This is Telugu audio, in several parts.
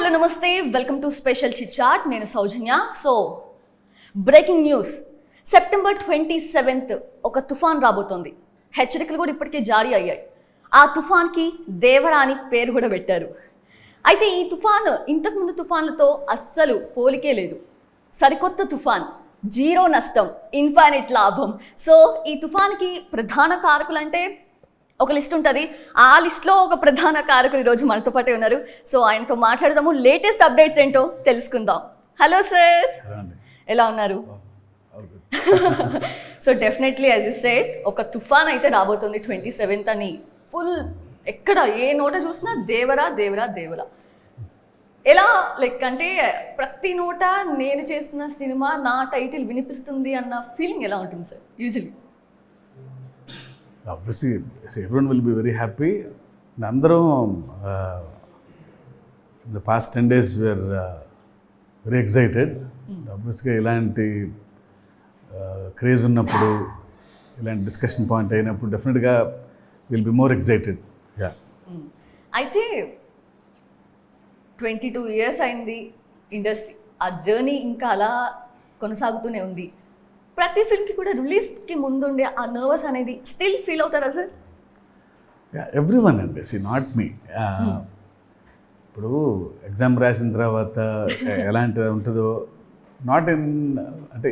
హలో నమస్తే, welcome to special chit chat. నేను Soujanya. So breaking news, September 27th ఒక తుఫాన్ రాబోతోంది. హెచ్చరికలు కూడా ఇప్పటికే జారీ అయ్యాయి. ఆ తుఫాన్కి దేవరా అని పేరు కూడా పెట్టారు. అయితే ఈ తుఫాన్ ఇంతకుముందు తుఫాన్లతో అస్సలు పోలికే లేదు. సరికొత్త తుఫాన్, జీరో నష్టం, ఇన్ఫైనైట్ లాభం. సో ఈ తుఫాన్కి ప్రధాన కారకులు అంటే ఒక లిస్ట్ ఉంటుంది. ఆ లిస్ట్లో ఒక ప్రధాన కారకులు ఈరోజు మనతో పాటే ఉన్నారు. సో ఆయనతో మాట్లాడదాము, లేటెస్ట్ అప్డేట్స్ ఏంటో తెలుసుకుందాం. హలో సార్, ఎలా ఉన్నారు? So definitely as you said, ఒక తుఫాన్ అయితే రాబోతుంది 27th అని. ఫుల్ ఎక్కడ ఏ నోట చూసినా దేవరా దేవరా దేవరా. ఎలా లైక్ అంటే ప్రతి నోట నేను చేసిన సినిమా నా టైటిల్ వినిపిస్తుంది అన్న ఫీలింగ్ ఎలా ఉంటుంది sir usually? Obviously, everyone will be very happy. అందరం in the past 10 days were very excited. Obviously, ఇలాంటి క్రేజ్ ఉన్నప్పుడు, ఇలాంటి డిస్కషన్ పాయింట్ అయినప్పుడు డెఫినెట్గా విల్ బి మోర్ ఎక్సైటెడ్. అయితే 22 years అయింది ఇండస్ట్రీ. ఆ జర్నీ ఇంకా అలా కొనసాగుతూనే ఉంది. ప్రతి ఫిల్మ్కి కూడా రిలీజ్కి ముందుండే ఆ నర్వస్ అనేది స్టిల్ ఫీల్ అవుతారా సార్? ఎవ్రీవన్ అండి, నాట్ మీ. ఇప్పుడు ఎగ్జామ్ రాసిన తర్వాత ఎలాంటిది ఉంటుందో, నాట్ ఇన్ అంటే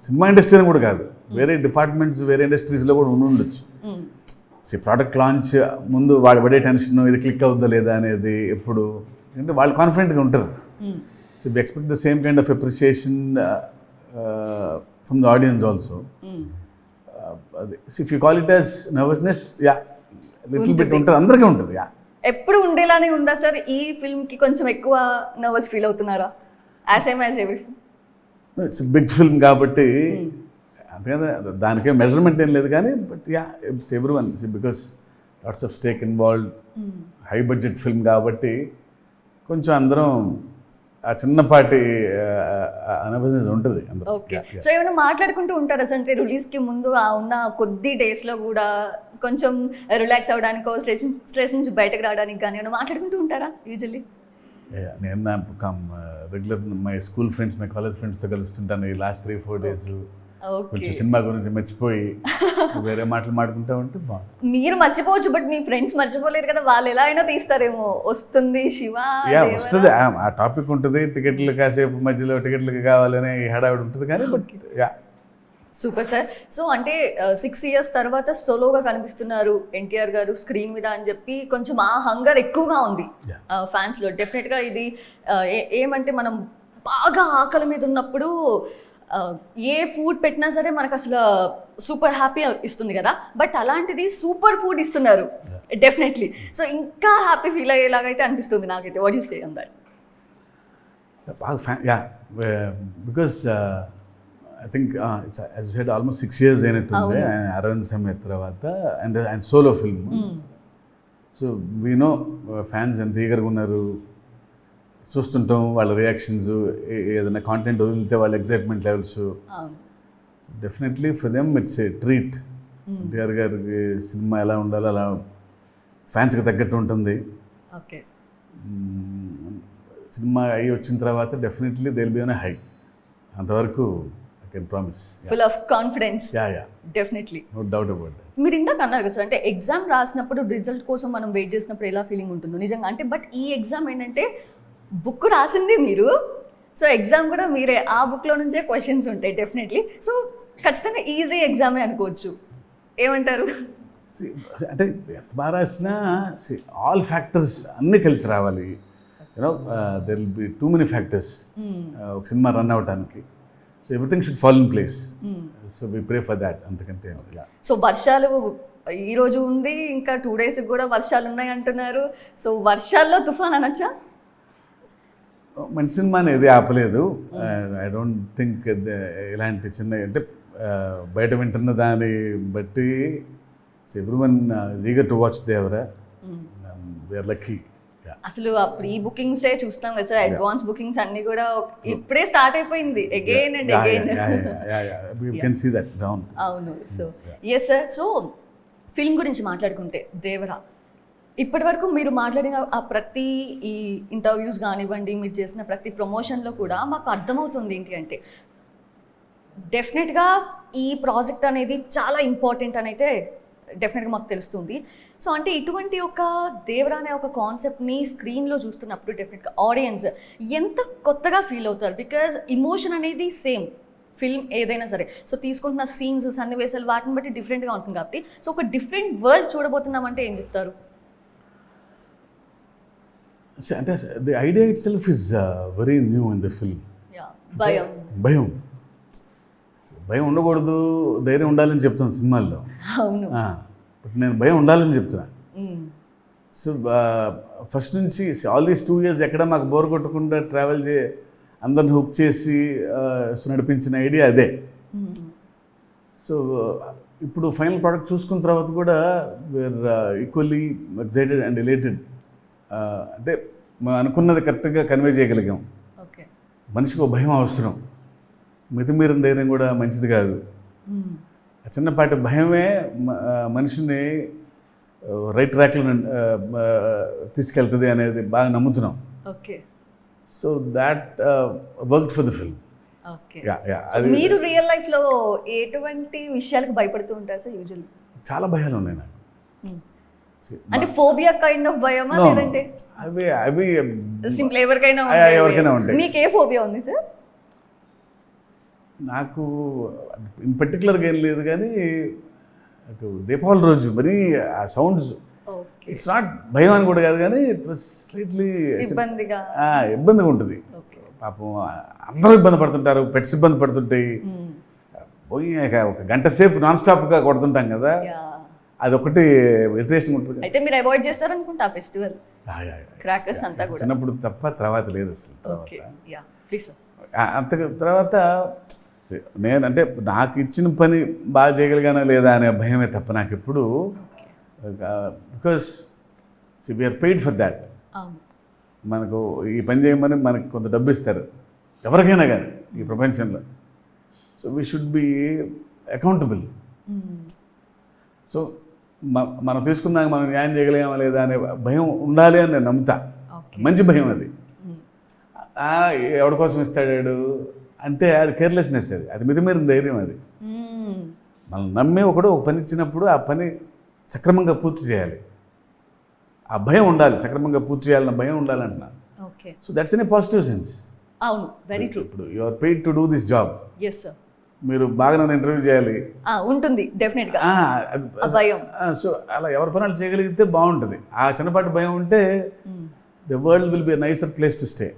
సినిమా ఇండస్ట్రీ అని కూడా కాదు, వేరే డిపార్ట్మెంట్స్ వేరే ఇండస్ట్రీస్లో కూడా ఉండొచ్చు. ప్రోడక్ట్ లాంచ్ ముందు వాళ్ళు పడే టెన్షన్, ఇది క్లిక్ అవుద్దా లేదా అనేది ఎప్పుడు, అంటే వాళ్ళు కాన్ఫిడెంట్గా ఉంటారు. So we expect the same kind of appreciation from the audience also. So if you call it as nervousness, yeah, little bit ఉంటుంది, అందరికీ ఉంటుంది. ఎప్పుడు ఉండేలానే ఉందా సార్? ఈ ఫిల్మ్కి కొంచెం ఎక్కువ నర్వస్ ఫీల్ అవుతున్నారా? As same as every film. It's big film కాబట్టి అంతేకాదు, దానికే మెజర్మెంట్ ఏం లేదు. కానీ but ya, it's everyone because lots of stake involved, high budget film కాబట్టి కొంచెం అందరం ఆ చిన్నపాటి అనర్వస్నెస్ ఉంటుంది. ఓకే, సో ఏమైనా మాట్లాడుకుంటూ ఉంటారా సార్? అంటే రిలీజ్కి ముందు ఆ ఉన్న కొద్ది డేస్లో కూడా కొంచెం రిలాక్స్ అవ్వడానికో, స్ట్రెస్ నుంచి బయటకు రావడానికి కానీ ఏమైనా మాట్లాడుకుంటూ ఉంటారా యూజువల్లీ? నేను regular my school friends, my college ఫ్రెండ్స్తో కలుస్తుంటాను. ఈ లాస్ట్ 3-4 days కొంచెం సినిమా గురించి మర్చిపోయి వేరే మాటలు మాట్లాడుకుంటా ఉంటే బాగుంటుంది. మీరు మర్చిపోవచ్చు, బట్ మీ ఫ్రెండ్స్ మర్చిపోలేరు కదా, వాళ్ళు ఎలా అయినా తీస్తారేమో. వస్తుంది శివ, వస్తుంది, ఆ టాపిక్ ఉంటుంది. టికెట్లు కాసేపు మధ్యలో టికెట్లకి కావాలనే హడావిడి ఉంటుంది. కానీ but yeah, super sir. So అంటే 6 years తర్వాత సోలోగా కనిపిస్తున్నారు ఎన్టీఆర్ గారు స్క్రీన్ మీద అని చెప్పి కొంచెం ఆ హంగర్ ఎక్కువగా ఉంది ఫ్యాన్స్లో. డెఫినెట్గా ఇది ఏమంటే మనం బాగా ఆకలి మీద ఉన్నప్పుడు ఏ ఫుడ్ పెట్టినా సరే మనకు అసలు సూపర్ హ్యాపీ ఇస్తుంది కదా. బట్ అలాంటిది సూపర్ ఫుడ్ ఇస్తున్నారు డెఫినెట్లీ. సో ఇంకా హ్యాపీ ఫీల్ అయ్యేలాగైతే అనిపిస్తుంది నాకైతే. What you say on that? Yeah, because I think it's, as you said, almost 6 years అయినట్టుంది ఆయన అరవింద్ సమేత్ తర్వాత, and solo film. So we know fans ఎంత ఈగర్గా ఉన్నారు, చూస్తుంటాం వాళ్ళ రియాక్షన్స్, ఏదైనా కాంటెంట్ వదిలితే వాళ్ళ excitement levels. Definitely for them it's a treat. NTR గారికి సినిమా ఎలా ఉండాలో అలా ఫ్యాన్స్కి తగ్గట్టు ఉంటుంది. ఓకే, సినిమా అయ్యి వచ్చిన తర్వాత definitely they will be on a high. అంతవరకు I can promise. Full of confidence. Yeah. Definitely. No doubt about that. మీరు ఇందాక అన్నారు కదా సార్, అంటే ఎగ్జామ్ రాసినప్పుడు రిజల్ట్ కోసం మనం వెయిట్ చేసినప్పుడు ఎలా ఫీలింగ్ ఉంటుందో నిజంగా. అంటే బట్ ఈ ఎగ్జామ్ ఏంటంటే బుక్ రాసింది మీరు, సో ఎగ్జామ్ కూడా మీరే. ఆ బుక్లో నుంచే క్వశ్చన్స్ ఉంటాయి డెఫినెట్లీ. సో ఖచ్చితంగా ఈజీ ఎగ్జామే అనుకోవచ్చు. ఏమంటారు? అంటే ఎంత బాగా రాసినా ఆల్ ఫ్యాక్టర్స్ అన్నీ కలిసి రావాలి. You know there will be too many factors ఒక సినిమా రన్ అవడానికి. So everything should fall in place. So we pray for that. అంతకంటే సో వర్షాలు ఈరోజు ఉంది, ఇంకా 2 days కూడా వర్షాలు ఉన్నాయి అంటున్నారు. సో వర్షాల్లో తుఫాన్ అనొచ్చా? మంచి సినిమా అనేది ఆపలేదు. ఐ డోంట్ థింక్ ఇలాంటి చిన్న అంటే బయట వింటున్న దాన్ని బట్టి everyone is eager to watch Devara. We are lucky. అసలు ఆ ప్రీ బుకింగ్సే చూస్తాం కదా సార్, అడ్వాన్స్ బుకింగ్స్ అన్ని కూడా ఇప్పుడే స్టార్ట్ అయిపోయింది అగైన్ అండ్ అగైన్. అవును. So yes sir. So film గురించి మాట్లాడుకుంటే దేవరా ఇప్పటి వరకు మీరు మాట్లాడిన ఆ ప్రతి ఈ ఇంటర్వ్యూస్ కానివ్వండి, మీరు చేసిన ప్రతి ప్రమోషన్లో కూడా మాకు అర్థమవుతుంది ఏంటి అంటే డెఫినెట్గా ఈ ప్రాజెక్ట్ అనేది చాలా ఇంపార్టెంట్ అని అయితే డెఫినెట్గా మాకు తెలుస్తుంది. సో అంటే ఇటువంటి ఒక దేవరా అనే ఒక కాన్సెప్ట్ని స్క్రీన్లో చూస్తున్నప్పుడు డెఫినెట్గా ఆడియన్స్ ఎంత కొత్తగా ఫీల్ అవుతారు. బికాజ్ ఇమోషన్ అనేది సేమ్ ఫిల్మ్ ఏదైనా సరే. సో తీసుకుంటున్న సీన్స్, సన్నివేశాలు వాటిని బట్టి డిఫరెంట్గా ఉంటుంది కాబట్టి సో ఒక డిఫరెంట్ వరల్డ్ చూడబోతున్నామంటే ఏం చెప్తారు? అంటే the idea it self is very new in the film. భయం భయం భయం ఉండకూడదు, ధైర్యం ఉండాలని చెప్తాను సినిమాల్లో. అవును. బట్ నేను భయం ఉండాలని చెప్తున్నా. సో ఫస్ట్ నుంచి ఆల్ దీస్ 2 years ఎక్కడ మాకు బోర్ కొట్టకుండా ట్రావెల్ అందరిని హుక్ చేసి నడిపించిన ఐడియా అదే. సో ఇప్పుడు ఫైనల్ ప్రోడక్ట్ చూసుకున్న తర్వాత కూడా we are equally excited and elated. అంటే అనుకున్నది కరెక్ట్గా కన్వే చేయగలిగాం. మనిషికి ఒక భయం అవసరం, మితిమీరిన ధైర్యం కూడా మంచిది కాదు. ఆ చిన్నపాటి భయమే మనిషిని రైట్ ట్రాక్లో తీసుకెళ్తుంది అనేది బాగా నమ్ముతున్నాం. So that worked for the film. మీరు రియల్ లైఫ్లో ఎటువంటి విషయాలకు భయపడుతూ ఉంటారు సార్? యూజువల్లీ చాలా భయాలు ఉన్నాయి నాకు. అంటే ఫోబియా కైండ్ ఆఫ్ భయమా లేదంటే అవి సింపుల్ ఎవరికైనా ఉంటాయి? మీకు ఏ ఫోబియా ఉంది సార్? నాకు ఇన్ పర్టికులర్గా ఏం లేదు, కానీ దీపావళి రోజు మరి ఆ సౌండ్స్ ఇట్స్ నాట్ భయం అని కూడా కాదు, కానీ స్లైట్లీ ఇబ్బందిగా ఉంటుంది. పాపం అందరూ ఇబ్బంది పడుతుంటారు, పెట్స్ ఇబ్బంది పడుతుంటాయి. పోయి ఒక గంట సేపు నాన్ స్టాప్గా కొడుతుంటాం కదా, అదొకటి ఇరిటేషన్ ఉంటుంది. అయితే మీరు అవాయిడ్ చేస్తారనుకుంటా ఫెస్టివల్ క్రాకర్స్ అంతా కూడా? చిన్నప్పుడు తప్ప తర్వాత లేదు అసలు. అంత తర్వాత నేను అంటే నాకు ఇచ్చిన పని బాగా చేయగలిగానా లేదా అనే భయమే తప్ప నాకు ఎప్పుడు, because we are paid for that. మనకు ఈ పని చేయమని మనకి కొంత డబ్బు ఇస్తారు ఎవరికైనా కానీ ఈ ప్రపంచంలో. So we should be accountable. So మనం తీసుకున్నాక మనం న్యాయం చేయగలిగామా లేదా అనే భయం ఉండాలి అని నేను నమ్ముతా. మంచి భయం అది. ఎవరి కోసం ఇస్తాడాడు అంటే అది కేర్లెస్నెస్, అది మితిమీరిన ధైర్యం. అది మనం నమ్మే ఒకడు ఒక పని ఇచ్చినప్పుడు ఆ పని సక్రమంగా పూర్తి చేయాలి. ఆ భయం ఉండాలి, సక్రమంగా పూర్తి చేయాలన్న భయం ఉండాలంటున్నా. So that's in a positive sense. అవును, వెరీ ట్రూ. ఇప్పుడు you are paid to do this job. yes sir. మీరు బాగా నన్ను ఇంటర్వ్యూ చేయాలి ఉంటుంది డెఫినెట్గా. సో అలా ఎవరి పనులు చేయగలిగితే బాగుంటుంది. ఆ చిన్నపాటి భయం ఉంటే the world will be a NISER place to stay.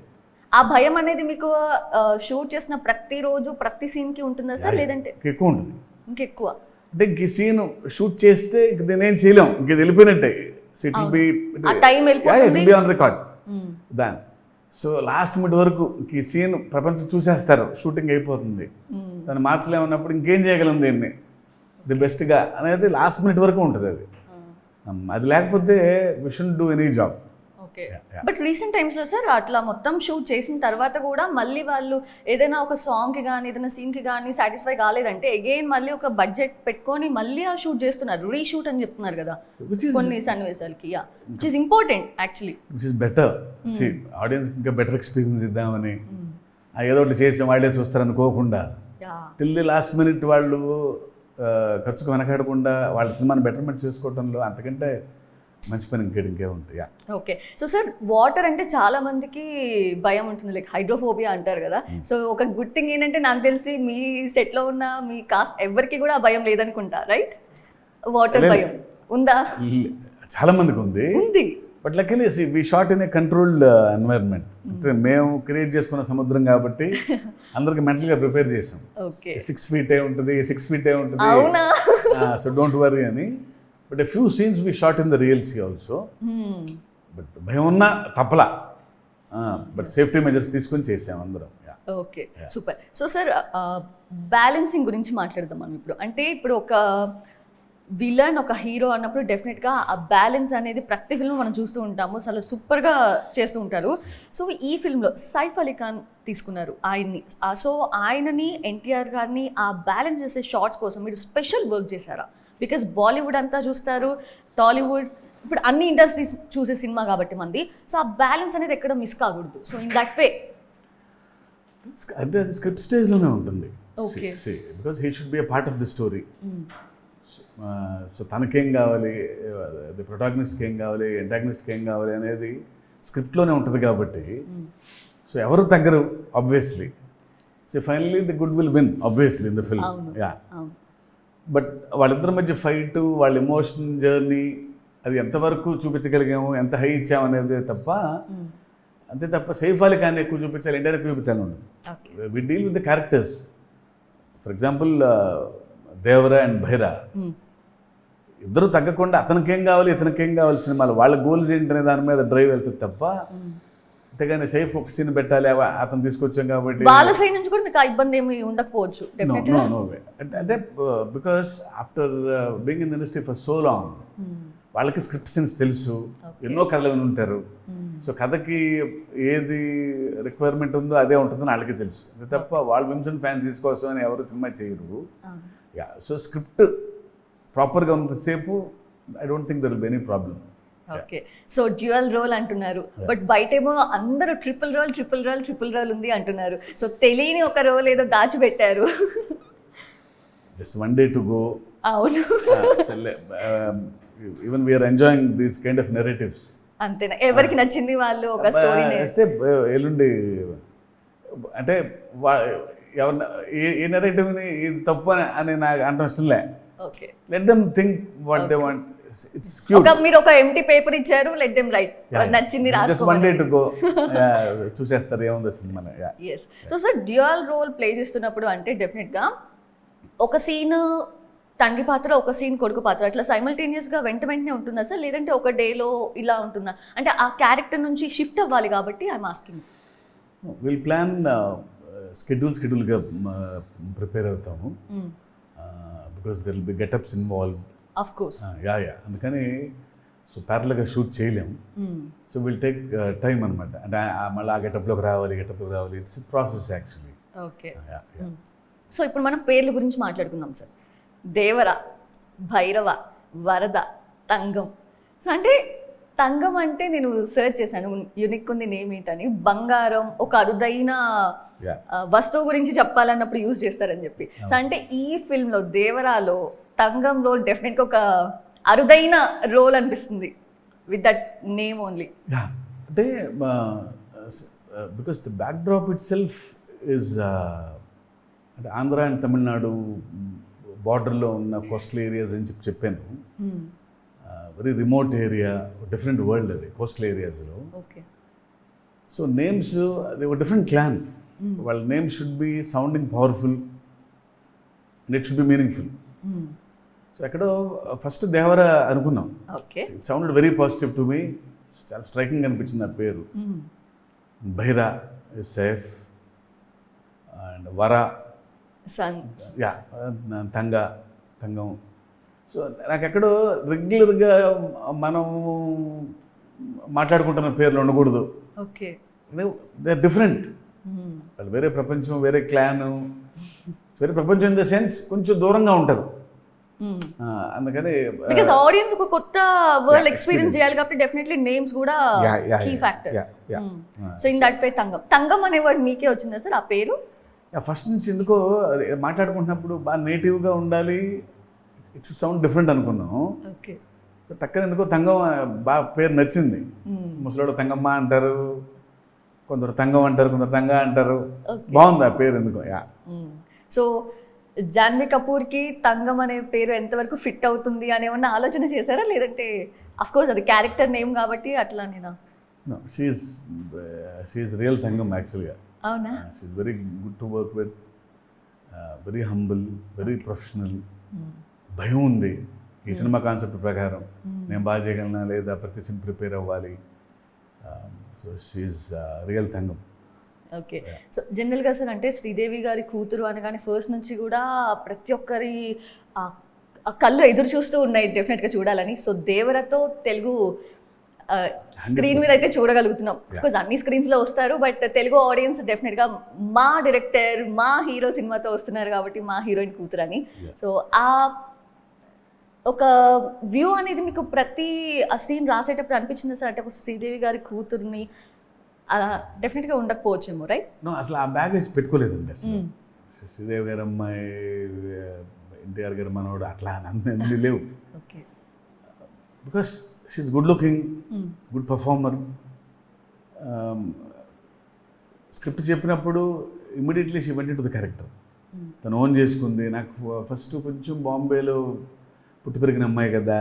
ఆ భయం అనేది మీకు షూట్ చేసిన ప్రతిరోజు ప్రతి సీన్కి ఉంటుందా సార్, లేదంటే ఎక్కువ ఉంటుంది? ఇంకెక్కువ అంటే ఇంక సీన్ షూట్ చేస్తే ఇంక నేనేం చేయలేం, ఇంక వెళ్ళిపోయినట్టే. It will be on record దాని. సో లాస్ట్ మినిట్ వరకు ఈ సీన్ ప్రపంచం చూసేస్తారు, షూటింగ్ అయిపోతుంది, దాన్ని మార్చలేమన్నప్పుడు ఇంకేం చేయగలం దీన్ని ది బెస్ట్గా అనేది లాస్ట్ మినిట్ వరకు ఉంటుంది. అది లేకపోతే we shouldn't do any job. Okay. But recent టైమ్స్లో సార్ అట్లా మొత్తం షూట్ చేసిన తర్వాత కూడా మళ్ళీ వాళ్ళు ఏదైనా ఒక సాంగ్కి కానీ ఏదైనా సీన్కి కానీ సాటిస్ఫై కాలేదంటే అగైన్ మళ్ళీ ఒక బడ్జెట్ పెట్టుకొని మళ్ళీ ఆ షూట్ చేస్తున్నారు, రీషూట్ అని చెప్తున్నారు కదా కొన్ని సన్నివేశాలకి. Which is important actually, which is better. Audience ఇంకా బెటర్ ఎక్స్పీరియన్స్ ఇద్దామని ఏదో ఒకటి చేసి వాళ్ళే చూస్తారనుకోకుండా టిల్ ది లాస్ట్ మినిట్ వాళ్ళు ఖర్చుకు వెనకాడకుండా వాళ్ళ సినిమాని బెటర్మెంట్ చేసుకోవడంలో అంతకంటే మంచి పని ఇంకే ఉంటాయి. ఓకే. సో సార్ వాటర్ అంటే చాలా మందికి భయం ఉంటుంది, లైక్ హైడ్రోఫోబియా అంటారు కదా. సో ఒక గుడ్ థింగ్ ఏంటంటే నాకు తెలిసి మీ సెట్లో ఉన్న మీ కాస్ట్ ఎవరికి కూడా భయం లేదనుకుంటా, రైట్? వాటర్ భయం ఉందా? చాలా మందికి ఉంది. But luckily we shot in a controlled environment. అంటే మేము క్రియేట్ చేసుకున్న సముద్రం కాబట్టి అందరికి మెంటల్గా ప్రిపేర్ చేసాం. 6 feet ఉంటుంది, 6 feet ఉంటుంది, సో డోంట్ వరీ అని. But a few scenes we shot in the real sea also. But భయం ఉన్నా తప్పలా, బట్ సేఫ్టీ మెజర్స్ తీసుకొని చేసాం అందరం. Okay, super. So sir balancing గురించి మాట్లాడదాం మనం ఇప్పుడు. అంటే ఇప్పుడు ఒక విలన్ ఒక హీరో అన్నప్పుడు డెఫినెట్గా ఆ బ్యాలెన్స్ అనేది ప్రతి ఫిల్మ్ మనం చూస్తూ ఉంటాము, చాలా సూపర్గా చేస్తూ ఉంటారు. సో ఈ ఫిల్మ్లో సైఫ్ అలీ ఖాన్ తీసుకున్నారు ఆయన్ని. సో ఆయనని ఎన్టీఆర్ గారిని ఆ బ్యాలెన్స్ చేసే షార్ట్స్ కోసం మీరు స్పెషల్ వర్క్ చేశారా? బికాస్ బాలీవుడ్ అంతా చూస్తారు, టాలీవుడ్ ఇప్పుడు అన్ని ఇండస్ట్రీస్ చూసే సినిమా కాబట్టి మంది, సో ఆ బ్యాలెన్స్ అనేది ఎక్కడ మిస్ కాకూడదు. సో ఇన్ దట్ వే అంటే అది స్క్రిప్ట్ స్టేజ్లోనే ఉంటుంది. Okay. Because he should be a part of the story. So తనకేం కావాలి, ది ప్రొటాగనిస్ట్కి ఏం కావాలి, ఎంటాగనిస్ట్కి ఏం కావాలి అనేది స్క్రిప్ట్లోనే ఉంటుంది కాబట్టి సో ఎవరు తగ్గరు obviously. So finally the good will win obviously in the film. Yeah, but వాళ్ళిద్దరి మధ్య ఫైట్, వాళ్ళ ఎమోషన్ జర్నీ అది ఎంతవరకు చూపించగలిగాము, ఎంత హై ఇచ్చాము అనేది తప్ప, అంతే తప్ప సైఫ్ అలీ ఖాన్ ఎక్కువ చూపించాలి, ఎన్టీఆర్ ఎక్కువ చూపించాలని ఉండదు. We deal with the characters. For example Devara and Bhaira ఇద్దరు తగ్గకుండా అతనికేం కావాలి ఇతనికేం కావాలి సినిమాలు, వాళ్ళ గోల్స్ ఏంటనే దాని మీద డ్రైవ్ వెళ్తుంది తప్ప, అంతేగాని సైఫ్ ఒక సీన్ పెట్టాలి అతను తీసుకొచ్చాం కాబట్టి వాళ్ళ సైడ్ నుంచి కూడా మీకు ఆ ఇబ్బంది ఏమి ఉండకపోవచ్చు. No way. అంటే because after being in the industry for so long వాళ్ళకి స్క్రిప్ట్ సెన్స్ తెలుసు, ఎన్నో కథలు విని ఉంటారు. సో కథకి ఏది రిక్వైర్మెంట్ ఉందో అదే ఉంటుందని వాళ్ళకి తెలుసు. అది తప్ప వాళ్ళ విమ్స్ అండ్ ఫ్యాన్సీస్ కోసం అని ఎవరు సినిమా చేయరు. యా, సో స్క్రిప్ట్ ప్రాపర్గా ఉన్నంతసేపు I don't think there will be any problem. Okay, so dual role అంటున్నారు, బట్ బయటేమో అందరూ ట్రిపుల్ రోల్ ఉంది అంటున్నారు. సో తెలియని ఒక రోల్ ఏదో దాచిపెట్టారు. Just one day to go. అవును, even we're enjoying these kind of narratives. అంతేనా, ఎవరికి నచ్చింది వాళ్ళు ఒక స్టోరీ వేస్తే ఎల్లుండి అంటే ఎవరిన ఏ నెరేటివ్ని ఇది తప్పు అని నాకు అంత ఇష్టంలే. Okay, let them think what they want. It's cute. మీరు ఒక ఎంటీ పేపర్ ఇచ్చారు, లెట్ దెమ్ రైట్, నచ్చింది రాసుకో. Just one day to go, చూసేస్తారు ఏముంది సినిమా. yes. So sir dual role play చేస్తున్నప్పుడు అంటే డెఫినెట్గా ఒక సీన్ తండ్రి పాత్ర, ఒక సీన్ కొడుకు పాత్ర, అట్లా సైమల్టేనియస్గా వెంటనే ఉంటుందా సార్, లేదంటే ఒక డేలో ఇలా ఉంటుందా? అంటే ఆ క్యారెక్టర్ నుంచి షిఫ్ట్ అవ్వాలి కాబట్టి ఐఎమ్ ఆస్కింగ్. విల్ ప్లాన్ స్కెడ్యూల్గా ప్రిపేర్ అవుతాము. Because there will be getups involve. Of course. Yeah, అందుకని సో ప్యారల్గా షూట్ చేయలేము. సో విల్ టేక్ టైం అనమాట. అంటే మళ్ళీ ఆ గెటప్లోకి రావాలి. It's process actually. Okay, so ఇప్పుడు మనం పేర్ల గురించి మాట్లాడుకుందాం సార్. దేవర, భైరవ, వరద, తంగం. సో అంటే తంగం అంటే నేను సెర్చ్ చేశాను, యూనిక్ ఉంది నేమ్ ఏంటని. బంగారం, ఒక అరుదైన వస్తువు గురించి చెప్పాలన్నప్పుడు యూజ్ చేస్తారని చెప్పి. సో అంటే ఈ ఫిల్మ్లో దేవరాలో తంగం రోల్ డెఫినెట్గా ఒక అరుదైన రోల్ అనిపిస్తుంది విత్ దట్ నేమ్ ఓన్లీ. అంటే because the back drop it self is అంటే ఆంధ్ర అండ్ తమిళనాడు బార్డర్లో ఉన్న కోస్టల్ ఏరియాస్ అని చెప్పాను. Very remote area, different world అది కోస్టల్ ఏరియాస్లో. ఓకే, సో నేమ్స్ అది ఒక డిఫరెంట్ క్లాన్. వాళ్ళ name should be sounding powerful and it should be meaningful. So ఎక్కడో ఫస్ట్ దేవర అనుకున్నాం. It sounded very positive to me, చాలా స్ట్రైకింగ్ అనిపించింది ఆ పేరు. Bhaira is safe and Vara, yeah, Thangam. So నాకు ఎక్కడో రెగ్యులర్గా మనం మాట్లాడుకుంటున్న పేర్లు ఉండకూడదు. Okay, they are different. వాళ్ళు వేరే ప్రపంచం, వేరే క్లాను, వేరే ప్రపంచం ఇన్ ద సెన్స్ కొంచెం దూరంగా ఉంటారు. అందుకని బికాజ్ ఆడియన్స్ ఒక కొత్త వరల్డ్ ఎక్స్పీరియన్స్ చేయాలి కాబట్టి డెఫినెట్లీ నేమ్స్ కూడా key factor. So in that way Thangam అనే వర్డ్ మీకే వచ్చిందా సార్ ఆ పేరు? ఫస్ట్ నుంచి ఎందుకో మాట్లాడుకుంటున్నప్పుడు బాగా నేటివ్గా ఉండాలి, ఇట్ షుడ్ సౌండ్ డిఫరెంట్ అనుకున్నాం. ఓకే, సో టక్కన ఎందుకో తంగం బాగా పేరు నచ్చింది. ముసలోడు తంగమ్మ అంటారు, కొందరు తంగం అంటారు, కొందరు తంగ అంటారు. బాగుంది ఆ పేరు ఎందుకో. యా, సో జాన్వీ కపూర్కి తంగం అనే పేరు ఎంతవరకు ఫిట్ అవుతుంది అని ఏమన్నా ఆలోచన చేశారా, లేదంటే అఫ్ కోర్స్ అది క్యారెక్టర్ నేమ్ కాబట్టి అట్లా నేనా? షీఈస్ రియల్ తంగం యాక్చువల్గా. అవునా? She's very good to work with, very humble, very professional. భయం ఉంది ఈ సినిమా కాన్సెప్ట్ ప్రకారం, నేను బాగా చేయగలనా లేదా, ప్రతి సీన్ ప్రిపేర్ అవ్వాలి. So she is real Thangam. Okay, so జనరల్గా సార్ అంటే శ్రీదేవి గారి కూతురు అనగానే ఫస్ట్ నుంచి కూడా ప్రతి ఒక్కరి కళ్ళు ఎదురు చూస్తూ ఉన్నాయి డెఫినెట్గా చూడాలని. సో దేవరతో తెలుగు స్క్రీన్ మీద అయితే చూడగలుగుతున్నాం. బికాజ్ అన్ని స్క్రీన్స్లో వస్తారు, బట్ తెలుగు ఆడియన్స్ డెఫినెట్గా మా డైరెక్టర్, మా హీరో సినిమాతో వస్తున్నారు కాబట్టి మా హీరోయిన్ కూతురు అని. సో ఆ ఒక వ్యూ అనేది మీకు ప్రతి ఆ సీన్ రాసేటప్పుడు అనిపించింది సార్, అంటే ఒక శ్రీదేవి గారి కూతుర్ని డెఫినెట్గా ఉండకపోవచ్చేమో, రైట్? నో, అసలు ఆ బ్యాగేజ్ పెట్టుకోలేదండి అసలు. శ్రీదేవి గారు అమ్మాయి, ఎన్టీఆర్ గారు మనోడు అట్లా అన్నీ లేవు. Okay. Because she's good looking, good performer. Script చెప్పినప్పుడు immediately she went to the character. తను ఓన్ చేసుకుంది. నాకు ఫస్ట్ కొంచెం బాంబేలో పుట్టి పెరిగిన అమ్మాయి కదా,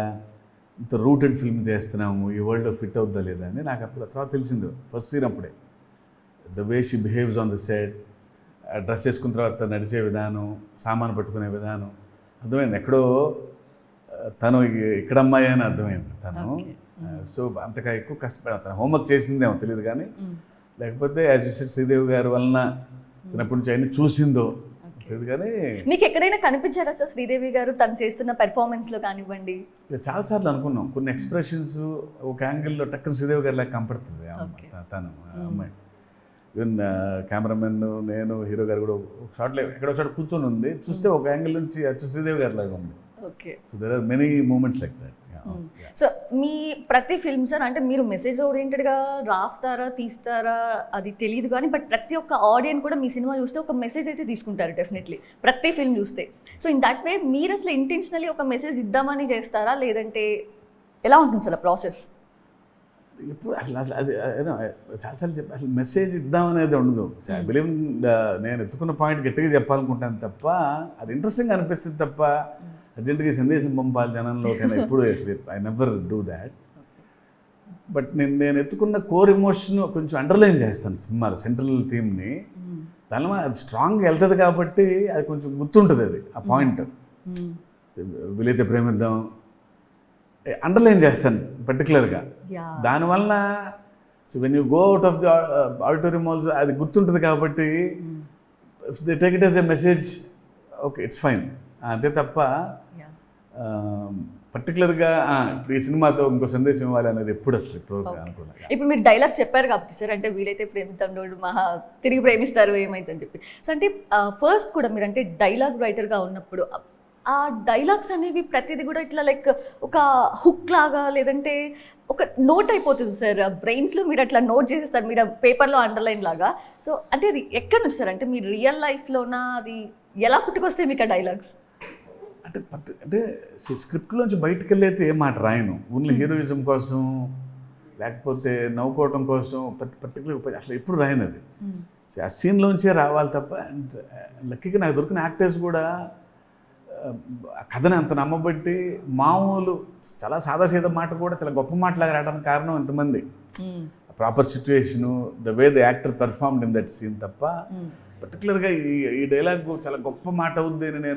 ఇంత రూటెడ్ ఫిల్మ్ చేస్తున్నాము, ఈ వరల్డ్లో ఫిట్ అవుద్దా లేదా అని నాకు అప్పుడు తర్వాత తెలిసింది. ఫస్ట్ సీన్ అప్పుడే the way she behaves on the set, dress చేసుకున్న తర్వాత నడిచే విధానం, సామాను పట్టుకునే విధానం అర్థమైంది. ఎక్కడో తను ఇక్కడ అమ్మాయి అని అర్థమైంది తను. సో అంతగా ఎక్కువ కష్టపడి తను హోంవర్క్ చేసిందేమో తెలియదు కానీ, లేకపోతే యాజ్ యూ సెడ్ శ్రీదేవి గారి వలన చిన్నప్పటి నుంచి అన్ని చూసిందో తెలియదు. కానీ మీకు ఎక్కడైనా కనిపించారా సార్ శ్రీదేవి గారు తను చేస్తున్న పెర్ఫార్మెన్స్లో కానివ్వండి? చాలాసార్లు అనుకున్నాం. కొన్ని ఎక్స్ప్రెషన్స్ ఒక యాంగిల్లో టక్కన శ్రీదేవి గారి లాగా కనపడుతుంది తను అమ్మాయి. ఈవెన్ కెమెరామెన్, నేను, హీరో గారు కూడా ఒక షాట్లో ఎక్కడో షాట్ కూర్చొని ఉంది, చూస్తే ఒక యాంగిల్ నుంచి అచ్చు శ్రీదేవి గారి లాగా ఉంది. Okay. So there are many moments like that. So మీ ప్రతి ఫిల్మ్ సార్, అంటే మీరు మెసేజ్ ఓరియంటెడ్గా రాస్తారా తీస్తారా అది తెలియదు కానీ, బట్ ప్రతి ఒక్క ఆడియన్స్ కూడా మీ సినిమా చూస్తే ఒక మెసేజ్ అయితే తీసుకుంటారు డెఫినెట్లీ, ప్రతి ఫిల్మ్ చూస్తే. సో ఇన్ దట్ వే మీరు అసలు ఇంటెన్షనలీ ఒక మెసేజ్ ఇద్దామని చేస్తారా, లేదంటే ఎలా ఉంటుంది సార్ ప్రాసెస్? ఇప్పుడు అసలు అసలు అది చాలాసార్లు చెప్పి అసలు మెసేజ్ ఇద్దామనేది ఉండదు. ఐ బిలీవ్ నేను ఎత్తుకున్న పాయింట్ గట్టిగా చెప్పాలనుకుంటాను తప్ప, అది ఇంట్రెస్టింగ్ అనిపిస్తుంది తప్ప అర్జెంట్గా సందేశం పంపాలి జనంలో ఎప్పుడు I never do that. But నేను ఎత్తుకున్న కోర్ ఎమోషన్ కొంచెం అండర్లైన్ చేస్తాను సినిమాలో, సెంట్రల్ థీమ్ని. దానివల్ల అది స్ట్రాంగ్గా వెళ్తుంది కాబట్టి అది కొంచెం గుర్తుంటుంది, అది ఆ పాయింట్. వీలైతే ప్రేమిద్దాం అండర్లైన్ చేస్తాను పర్టికులర్గా. దానివల్ల so when you go out of the auditorium also అది గుర్తుంటుంది కాబట్టి if they take it as a message, okay it's fine. అంతే తప్ప పర్టికులర్గా ఇప్పుడు ఈ సినిమాతో ఇంకో సందేశం ఇవ్వాలి అనేది ఎప్పుడు అసలు ఇప్పుడు అనుకున్నాను. ఇప్పుడు మీరు డైలాగ్ చెప్పారు కాబట్టి సార్, అంటే వీలైతే ప్రేమిద్దాం మహా తిరిగి ప్రేమిస్తారు ఏమైందని చెప్పి. సో అంటే ఫస్ట్ కూడా మీరు అంటే డైలాగ్ రైటర్గా ఉన్నప్పుడు ఆ డైలాగ్స్ అనేవి ప్రతిదీ కూడా ఇట్లా లైక్ ఒక హుక్ లాగా, లేదంటే ఒక నోట్ అయిపోతుంది సార్ బ్రెయిన్స్లో, మీరు అట్లా నోట్ చేసేస్తారు, మీరు పేపర్లో అండర్లైన్ లాగా. సో అంటే అది ఎక్కడ నుంచి సార్, అంటే మీ రియల్ లైఫ్లోనా, అది ఎలా పుట్టుకొస్తాయి మీకు ఆ డైలాగ్స్? అంటే స్క్రిప్ట్లోంచి బయటకు వెళ్ళైతే ఏ మాట రాయను. ఓన్లీ హీరోయిజం కోసం లేకపోతే నవ్వుకోవటం కోసం పర్టికులర్ అసలు ఎప్పుడు రాయను. అది ఆ సీన్లోంచే రావాలి తప్ప. అండ్ లక్కీగా నాకు దొరికిన యాక్టర్స్ కూడా కథని అంత నమ్మబట్టి మామూలు చాలా సాదాసీదా మాట కూడా చాలా గొప్ప మాటలాగా రావడానికి కారణం ఇంతమంది. Proper situation, the way the actor performed in that scene తప్ప పర్టికులర్గా ఈ డైలాగ్ చాలా గొప్ప మాట అవుద్ది అని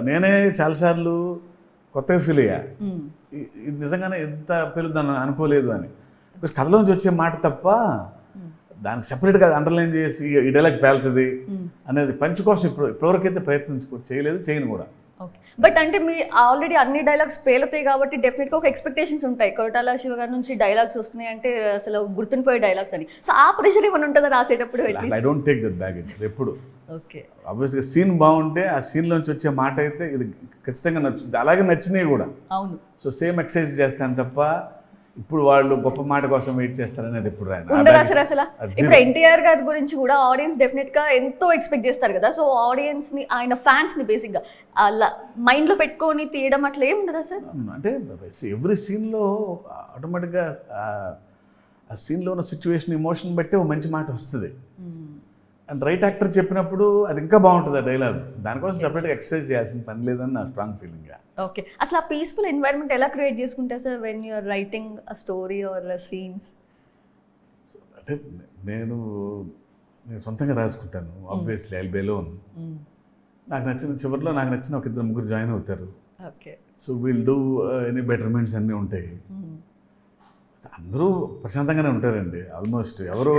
నేనే చాలాసార్లు కొత్తగా ఫీల్ అయ్యా. ఇది నిజంగానే ఎంత పెరుగుద్దని అనుకోలేదు అని. బికాస్ కథలోంచి వచ్చే మాట తప్ప దానికి సెపరేట్గా అండర్లైన్ చేసి ఈ డైలాగ్ పేలుతుంది అనేది పంచ్ కోసం ఇప్పటివరకైతే చేయలేదు, చేయను కూడా. ఓకే. బట్ అంటే మీ ఆల్రెడీ అన్ని డైలాగ్స్ పేలుతాయి కాబట్టి డెఫినెట్గా ఒక ఎక్స్పెక్టేషన్స్ ఉంటాయి. కొరటాల శివ గారి నుంచి డైలాగ్స్ వస్తున్నాయి అంటే అసలు గుర్తుండిపోయే డైలాగ్స్ అని. సో ఆ ప్రెషర్ ఏమైనా ఉంటుందా రాసేటప్పుడు? I don't take that baggage ఎప్పుడు. ఓకే. ఆబ్వియస్గా సీన్ బాగుంటే ఆ సీన్లోంచి వచ్చే మాట అయితే ఇది ఖచ్చితంగా నచ్చుతుంది, అలాగే నచ్చినాయి కూడా. అవును. సో సేమ్ ఎక్సర్సైజ్ చేస్తాను తప్ప ఇప్పుడు వాళ్ళు గొప్ప మాట కోసం వెయిట్ చేస్తారనేది ఎప్పుడు రాయను. అసలు ఇప్పుడు ఎన్టీఆర్ గారి గురించి కూడా ఆడియన్స్ డెఫినెట్ గా ఎంతో ఎక్స్పెక్ట్ చేస్తారు కదా. సో ఆడియన్స్ ని, ఆయన ఫ్యాన్స్ ని బేసిక్ గా మైండ్ లో పెట్టుకొని తీయడం అట్లా ఏమి ఉండదా సార్? అంటే ఎవ్రీ సీన్లో ఆటోమేటిక్గా ఆ సీన్లో ఉన్న సిచ్యువేషన్, ఎమోషన్ బట్టి ఒక మంచి మాట వస్తుంది. అండ్ రైట్ యాక్టర్ చెప్పినప్పుడు అది ఇంకా బాగుంటుంది ఆ డైలాగ్. దానికోసం సపరేట్గా ఎక్సర్సైజ్ చేయాల్సిన పని లేదని నా స్ట్రాంగ్ ఫీలింగ్. ఓకే. అసలు ఆ పీస్ఫుల్ ఎన్వైరన్మెంట్ ఎలా క్రియేట్ చేసుకుంటారు sir when you are writing a story or scenes? అంటే నేను సొంతంగా రాసుకుంటాను. Obviously I'll be alone. నాకు నచ్చిన చివరిలో నాకు నచ్చిన ఒక ఇద్దరు ముగ్గురు జాయిన్ అవుతారు. Okay. So will do any betterments అన్నీ ఉంటాయి. అందరూ ప్రశాంతంగానే ఉంటారండి ఆల్మోస్ట్. ఎవరు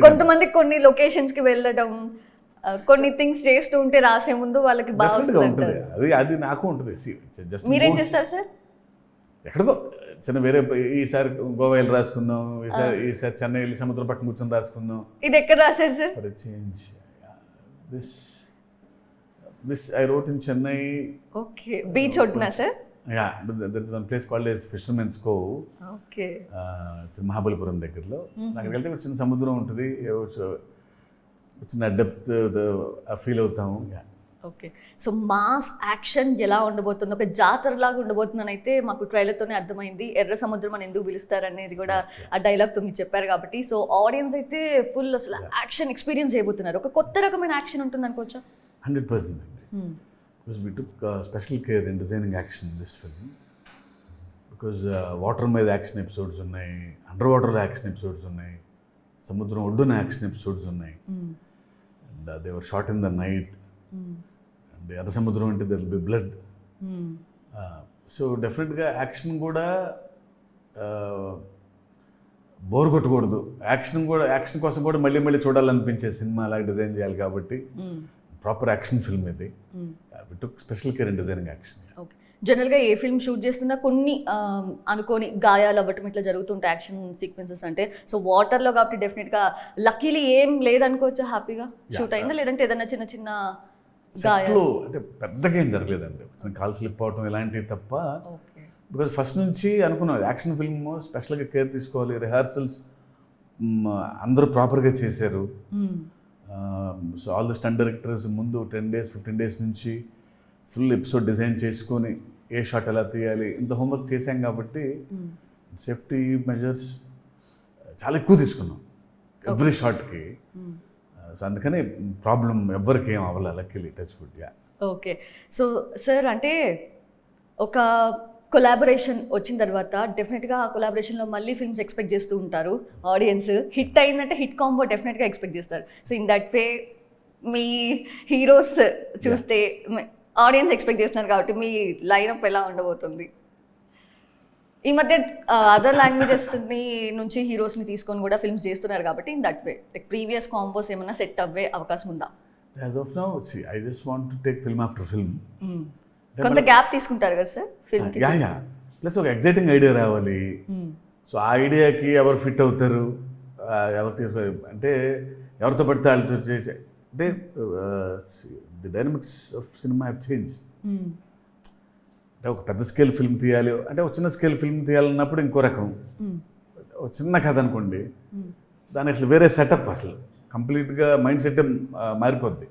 కొంతమంది కొన్ని లొకేషన్స్కి వెళ్ళడం, కొన్ని థింగ్స్ చేస్తూ ఉంటే రాసే ముందు వాళ్ళకి బాగా ఉంటుంది. అది నాకు ఉంటుంది. జస్ట్ మీరేం చేస్తారు సార్? ఎక్కడికో చిన్న వేరే, ఈసారి గోవా వెళ్ళి రాసుకుందాం, ఈసారి చెన్నై వెళ్ళి సముద్రం పక్కన కూర్చొని రాసుకుందాం. ఇది ఎక్కడ రాశారు sir? Change this this I wrote in Chennai. Okay, beach ఒడ్డునా sir? Yeah, there is one place called as fishermen's cove. Okay, Mahabalipuram దగ్గరలో. అక్కడికి వెళ్తే ఒక చిన్న సముద్రం ఉంటుంది, చిన్న డెప్త్ ఫీల్ అవుతాము. ఓకే. సో మాస్ యాక్షన్ ఎలా ఉండబోతుంది, ఒక జాతరలాగా ఉండబోతుందని అయితే మాకు ట్రైలర్తోనే అర్థమైంది. ఎర్ర సముద్రం అని ఎందుకు పిలుస్తారు అనేది కూడా ఆ డైలాగ్తో మీరు చెప్పారు కాబట్టి, సో ఆడియన్స్ అయితే ఫుల్ అసలు యాక్షన్ ఎక్స్పీరియన్స్ చేయబోతున్నారు. ఒక కొత్త రకమైన యాక్షన్ ఉంటుంది అనుకోవచ్చా? 100% అండి. Because we took special care in designing action in this film. Because water మీద యాక్షన్ ఎపిసోడ్స్ ఉన్నాయి, అండర్ వాటర్లో యాక్షన్ ఎపిసోడ్స్ ఉన్నాయి, సముద్రం ఒడ్డున యాక్షన్ ఎపిసోడ్స్ ఉన్నాయి. And they were shot in the night. And ఎర్ర సముద్రం అంటే there will be blood. So డెఫినెట్గా యాక్షన్ కూడా బోర్ కొట్టకూడదు. యాక్షన్ కోసం కూడా మళ్ళీ మళ్ళీ చూడాలనిపించే సినిమా అలాగే డిజైన్ చేయాలి కాబట్టి ప్రాపర్ యాక్షన్ ఫిల్మ్ ఇది. We took special care in designing action. Okay. జనరల్గా ఏ ఫిల్మ్ షూట్ చేస్తున్నా కొన్ని అనుకోని గాయాలు అవ్వటం ఇట్లా జరుగుతుంటాయి యాక్షన్ సీక్వెన్సెస్ అంటే. సో వాటర్లో కాబట్టి డెఫినెట్గా లక్కీలీ ఏం లేదనుకోవచ్చా, హ్యాపీగా షూట్ అయిందా, లేదంటే ఏదైనా చిన్న చిన్న గాయాలు? అంటే పెద్దగా ఏం జరగలేదండి, కాల్ స్లిప్ అవటం ఇలాంటివి తప్ప. బికాజ్ ఫస్ట్ నుంచి అనుకున్నాం యాక్షన్ ఫిల్మ్ స్పెషల్గా కేర్ తీసుకోవాలి, రిహార్సల్స్ అందరూ ప్రాపర్గా చేశారు. So all the stunt directors ముందు 10 days 15 days నుంచి ఫుల్ ఎపిసోడ్ డిజైన్ చేసుకొని ఏ షాట్ ఎలా తీయాలి ఇంత హోంవర్క్ చేశాం కాబట్టి సేఫ్టీ మెజర్స్ చాలా ఎక్కువ తీసుకున్నాం ఎవ్రీ షాట్కి. సో అందుకని ప్రాబ్లం ఎవరికి ఏం అవ్వాలి, luckily touch wood. Yeah. Okay. So sir అంటే ఒక కొలాబరేషన్ వచ్చిన తర్వాత డెఫినెట్గా ఆ కొలాబరేషన్లో మళ్ళీ ఫిల్మ్స్ ఎక్స్పెక్ట్ చేస్తూ ఉంటారు ఆడియన్స్. హిట్ అయిందంటే హిట్ కాంబో డెఫినెట్గా ఎక్స్పెక్ట్ చేస్తారు. So in that way me heroes చూస్తే ఆడియన్స్ ఎక్స్పెక్ట్ చేస్తున్నారు కాబట్టి మీ లైనప్ ఎలా ఉండబోతుంది? ఈ మధ్య అదర్ లాంగ్వేజెస్ నుంచి హీరోస్ని తీసుకొని కూడా ఫిల్మ్స్ చేస్తున్నారు కాబట్టి in that way like previous combos ఏమైనా సెట్ అవ్వే అవకాశం ఉందా? As of now I just want to take film after film. కొంత గ్యాప్ తీసుకుంటారు కదా సార్ ఫిల్మ్? యా. ప్లస్ ఒక ఎగ్జైటింగ్ ఐడియా రావాలి. సో ఆ ఐడియాకి ఎవరు ఫిట్ అవుతారు, ఎవరు తీసుకో అంటే ఎవరితో పడితే వాళ్ళతో చేసే అంటే the dynamics of cinema have change. అంటే ఒక పెద్ద స్కేల్ ఫిల్మ్ తీయాలి అంటే ఒక చిన్న స్కేల్ ఫిల్మ్ తీయాలన్నప్పుడు ఇంకో రకం. ఒక చిన్న కథ అనుకోండి, దాని అసలు వేరే సెటప్, అసలు కంప్లీట్గా మైండ్ సెట్ మారిపోద్ది.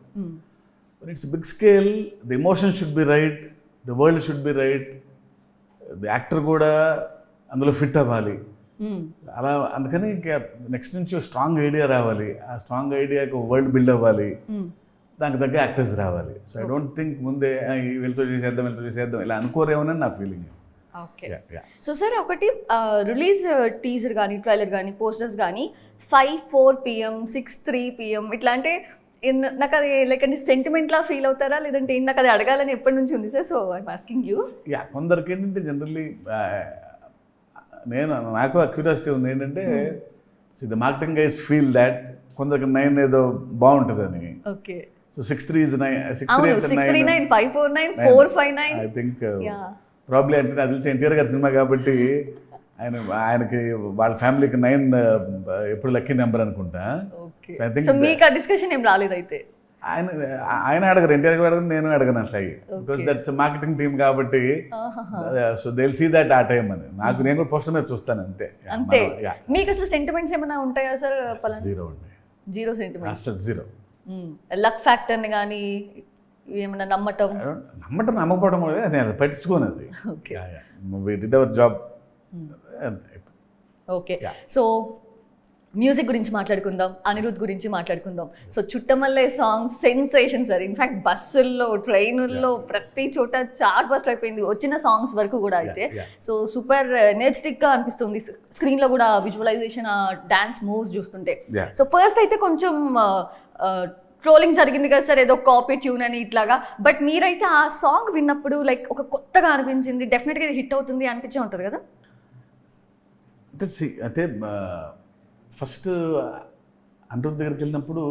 It's big scale, the emotion should be right, the world should be right, the actor కూడా అందులో ఫిట్ అవ్వాలి. అలా అందుకని నెక్స్ట్ నుంచి స్ట్రాంగ్ ఐడియా రావాలి, ఆ స్ట్రాంగ్ ఐడియాకి వరల్డ్ బిల్డ్ అవ్వాలి, దానికి తగ్గ యాక్టర్స్ రావాలి. సో ఐ డోంట్ థింక్ ముందే వీళ్ళతో చేసేద్దాం ఇలా అనుకోరేమోనని నా ఫీలింగ్. ఓకే. సో సార్ ఒకటి రిలీజ్ టీజర్ కానీ ట్రైలర్ కానీ పోస్టర్స్ కానీ 5:04 PM 6:03 PM ఇట్లా అంటే నాకు అది లైక్ అంటే సెంటిమెంట్లా ఫీల్ అవుతారా, లేదంటే నాకు అది అడగాలని ఎప్పటి నుంచి ఉంది sir? So I'm asking you. Yeah, కొందరికి ఏంటంటే జనరల్లీ నాకు క్యూరియాసిటీ ఉంది ఏంటంటే the marketing guys feel that కొందరికి 9 ఏదో బాగుంటుందని. Okay. So 6:03 is 9, 6:39, 5:49, 4:59. I think probably అంటే నాకు తెలిసి ఎన్టీఆర్ గారి సినిమా కాబట్టి ఆయనకి వాళ్ళ ఫ్యామిలీకి 9 ఎప్పుడు లక్కీ నెంబర్ అనుకుంటా. ఐ థింక్ మీకు ఆ డిస్కషన్ ఏం రాలేదు అయితే? ఆయన అడగరు, ఎన్టీఆర్ గారు అడగరు, నేను అడగను అసలు. బికాస్ దట్స్ మార్కెటింగ్ టీమ్ కాబట్టి so they will see that ఆ టైం అని. నేను కూడా పోస్టర్ మీద చూస్తాను అంతే. మీకు అసలు సెంటిమెంట్స్ ఏమైనా ఉంటాయా సార్? జీరో అండి, జీరో సెంటిమెంట్, అసలు జీరో. లక్ ఫ్యాక్టర్ని కానీ ఏమైనా నమ్మకపోవడం కూడా నేను అసలు పట్టించుకోను. అది we did our job. Okay. So music గురించి మాట్లాడుకుందాం, అనిరుద్ గురించి మాట్లాడుకుందాం. So Chuttamalle song sensation sir. In fact బస్సుల్లో, ట్రైనుల్లో, ప్రతి చోట చార్ట్ బస్ట్ అయిపోయింది వచ్చిన సాంగ్స్ వరకు కూడా అయితే. సో సూపర్ ఎనర్జెటిక్గా అనిపిస్తుంది స్క్రీన్లో కూడా, విజువలైజేషన్, డాన్స్ మూవ్స్ చూస్తుంటే. సో ఫస్ట్ అయితే కొంచెం ట్రోలింగ్ జరిగింది కదా సార్, ఏదో కాపీ ట్యూన్ అని ఇట్లాగా. బట్ మీరైతే ఆ సాంగ్ విన్నప్పుడు లైక్ ఒక కొత్తగా అనిపించింది, డెఫినెట్గా ఇది హిట్ అవుతుంది అనిపించే ఉంటుంది కదా? అంటే ఫస్ట్ అనిరుద్ దగ్గరికి వెళ్ళినప్పుడు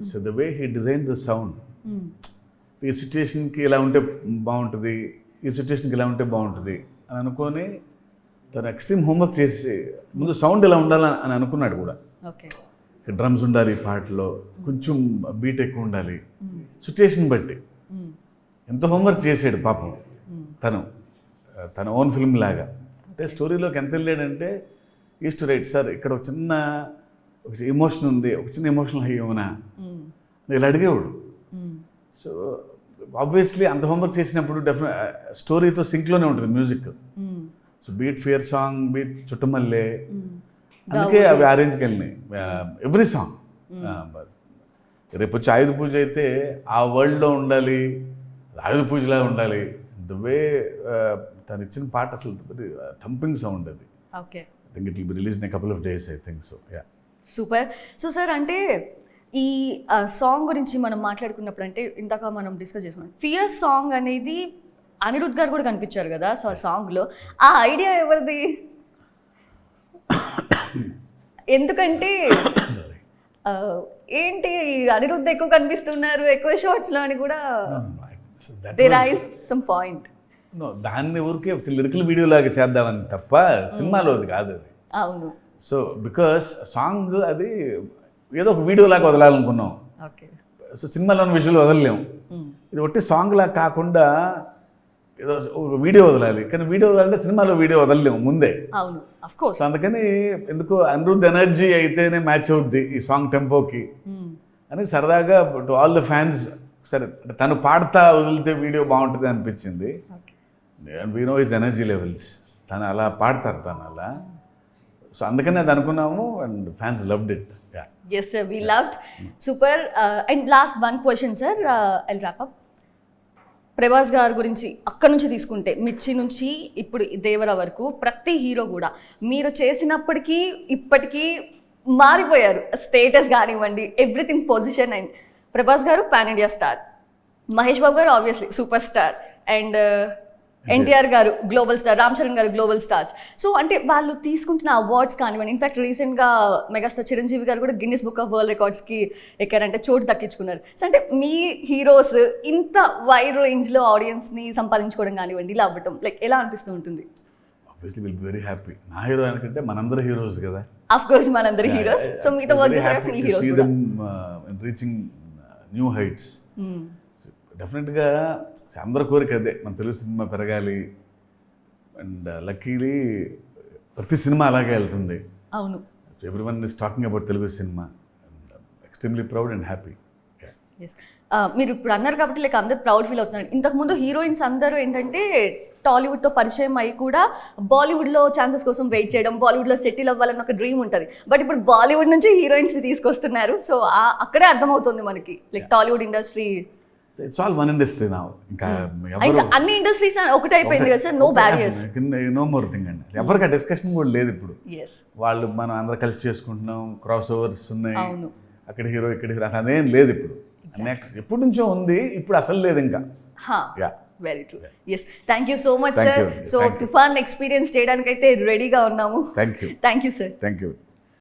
so the way he design the sound, ఈ సిచ్యువేషన్కి ఇలా ఉంటే బాగుంటుంది, ఈ సిచ్యువేషన్కి ఇలా ఉంటే బాగుంటుంది అని అనుకొని తను ఎక్స్ట్రీమ్ హోంవర్క్ చేసి ముందు సౌండ్ ఇలా ఉండాలని అని అనుకున్నాడు కూడా. ఓకే. డ్రమ్స్ ఉండాలి పాటలో, కొంచెం బీట్ ఎక్కువ ఉండాలి సిచ్యువేషన్ బట్టి. ఎంత హోంవర్క్ చేసాడు పాపం తన ఓన్ ఫిల్మ్ లాగా. అంటే స్టోరీలోకి ఎంత వెళ్ళాడంటే ఈస్ట్ రైట్ సార్ ఇక్కడ ఒక చిన్న ఎమోషన్ ఉంది, ఒక చిన్న ఎమోషనల్ హై అవునా ఇలా అడిగేవాడు. సో ఆబ్వియస్లీ అంత హోంవర్క్ చేసినప్పుడు స్టోరీతో సింక్లోనే ఉంటుంది music. So beat fear song, beat Chuttamalle, అందుకే అవి అరేంజ్కి వెళ్ళినాయి ఎవ్రీ సాంగ్. రేపు వచ్చి ఆయుధ పూజ అయితే ఆ వరల్డ్లో ఉండాలి, ఆయుధ పూజలా ఉండాలి. ద వే తను ఇచ్చిన పాట అసలు థంపింగ్ సౌండ్ అది. Okay, I think it will be release in a couple of days I think so. Yeah, super. So sir అంటే ఈ సాంగ్ గురించి మనం మాట్లాడుకున్నప్పుడు అంటే ఇందాక మనం డిస్కస్ చేసుకున్నాం, ఫియర్ సాంగ్ అనేది అనిరుద్ధ్ గారు కూడా కనిపించారు కదా. సో ఆ సాంగ్లో ఆ ఐడియా ఎవరిది? ఎందుకంటే ఏంటి అనిరుద్ధ్ ఎక్కువ కనిపిస్తున్నారు ఎక్కువ షార్ట్స్లో అని కూడా దేర్ ఐస్ సమ్ పాయింట్. దాన్ని ఊరికే లిరికల్ వీడియో లాగా చేద్దామని తప్ప సినిమాలో అది కాదు అది. అవును. సో బికాస్ సాంగ్ అది ఏదో ఒక వీడియో లాగా వదలాలనుకున్నాం. ఓకే. సో సినిమాలోని విజువల్ వదలలేము. ఇది ఒట్టి సాంగ్ లాగా కాకుండా ఏదో ఒక వీడియో వదలాలి, కానీ వీడియో వదలాలంటే సినిమాలో వీడియో వదలలేము ముందే. అవును, ఆఫ్ కోర్స్. సో అందుకని ఎందుకో అనిరుద్ధ్ ఎనర్జీ అయితేనే మ్యాచ్ అవుద్ది ఈ సాంగ్ టెంపోకి అని సరదాగా టు ఆల్ ద ఫ్యాన్స్. సరే తను పాడుతా వదిలితే వీడియో బాగుంటుంది అనిపించింది. We know his energy levels, తను అలా పాడతారు తను అలా. సో అందుకని అది అనుకున్నాము and fans loved it. Yes sir, we loved. Super. And last one question sir, I'll wrap up. Prabhas గారి గురించి అక్కడ నుంచి తీసుకుంటే మిర్చి నుంచి ఇప్పుడు దేవర వరకు ప్రతి హీరో కూడా మీరు చేసినప్పటికీ ఇప్పటికీ మారిపోయారు. స్టేటస్ కానివ్వండి, ఎవ్రీథింగ్ పొజిషన్. అండ్ ప్రభాస్ గారు pan India star, Mahesh Babu గారు obviously super star, and NTR గారు గ్లోబల్ స్టార్, రామ్ చరణ్ గారు గ్లోబల్ స్టార్స్. సో అంటే వాళ్ళు తీసుకుంటున్న అవార్డ్స్ కానివ్వండి, ఇన్ఫాక్ట్ రీసెంట్గా మెగాస్టార్ చిరంజీవి గారు కూడా గిన్నిస్ బుక్ ఆఫ్ వరల్డ్ రికార్డ్స్కి ఎక్కారంటే చోటు దక్కించుకున్నారు. సో అంటే మీ హీరోస్ ఇంత వైడ్ రేంజ్లో ఆడియన్స్ని సంపాదించుకోవడం కానివ్వండి, ఇలా అవ్వటం లైక్ ఎలా అనిపిస్తూ ఉంటుంది? Obviously will be very happy. నా హీరో అనుకుంటే మనందరూ హీరోస్ కదా. ఆఫ్ కోర్స్ మనందరి హీరోస్. సో మీతో వర్క్ చేశారు మీ హీరోస్ కూడా రీచింగ్ న్యూ హైట్స్. డెఫినెట్గా అందరి కోరిక అదే, మన తెలుగు సినిమా పెరగాలి. అండ్ లక్కీలీ ప్రతి సినిమా అలాగే వెళ్తుంది. అవును. Everyone is talking about Telugu cinema. Extremely proud and happy. మీరు ఇప్పుడు అన్నారు కాబట్టి లైక్ అందరు ప్రౌడ్ ఫీల్ అవుతున్నారు. ఇంతకుముందు హీరోయిన్స్ అందరూ ఏంటంటే టాలీవుడ్తో పరిచయం అయ్యి కూడా బాలీవుడ్లో ఛాన్సెస్ కోసం వెయిట్ చేయడం, బాలీవుడ్లో సెటిల్ అవ్వాలని ఒక డ్రీమ్ ఉంటుంది. బట్ ఇప్పుడు బాలీవుడ్ నుంచి హీరోయిన్స్ని తీసుకొస్తున్నారు. సో అక్కడే అర్థమవుతుంది మనకి like Tollywood industry it's all one industry నా. ఇంకా అన్ని ఇండస్ట్రీస్ ఒకటే అయిపోయింది కదా సార్. No barriers, no more thing అండి. ఎవరికి ఆ డిస్కషన్ కూడా లేదు ఇప్పుడు. yes వాళ్ళు మనం అందరూ కలిసి చేసుకుంటున్నాం, క్రాస్ ఓవర్స్ ఉన్నాయి, అవును, అక్కడ హీరో ఇక్కడ హీరో, అసలు అదేం లేదు ఇప్పుడు. ఎప్పటి నుంచో ఉంది, ఇప్పుడు అసలు లేదు ఇంకా. Very true. Yes, thank you so much sir. So తుఫాన్ ఎక్స్పీరియన్స్ చేయడానికైతే రెడీగా ఉన్నాము. Thank you thank you sir. Thank you.